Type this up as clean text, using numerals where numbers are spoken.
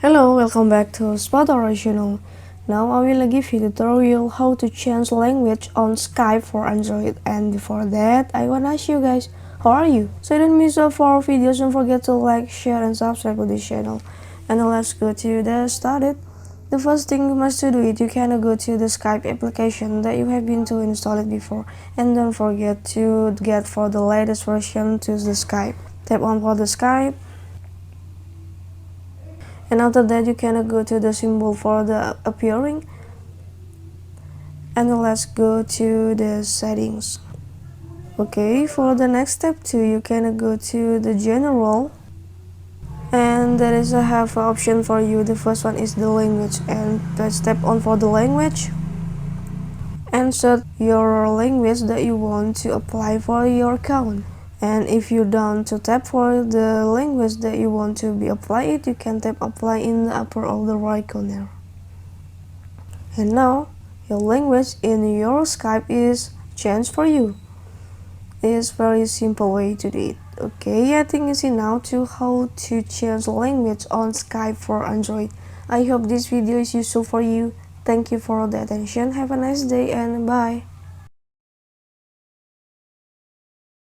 Hello, welcome back to Spot Original. Now I will give you a tutorial how to change language on Skype for Android. And before that, I wanna ask you guys, how are you? So don't miss out for our videos, don't forget to like, share, and subscribe to this channel. And now let's go to the started. The first thing you must do is you can go to the Skype application that you have been to install it before. And don't forget to get for the latest version to the Skype. Tap on for the Skype. And after that you can go to the symbol for the appearing, and let's go to the settings. Okay, for the next step too, you can go to the general, and there is a have option for you. The first one is the language, and let's tap on for the language and set your language that you want to apply for your account. And if you don't to tap for the language that you want to be applied, you can tap apply in the upper of the right corner. And now your language in your Skype is changed for you. It's very simple way to do it. Okay, I think you see now to how to change language on Skype for Android. I hope this video is useful for you. Thank you for the attention. Have a nice day and bye.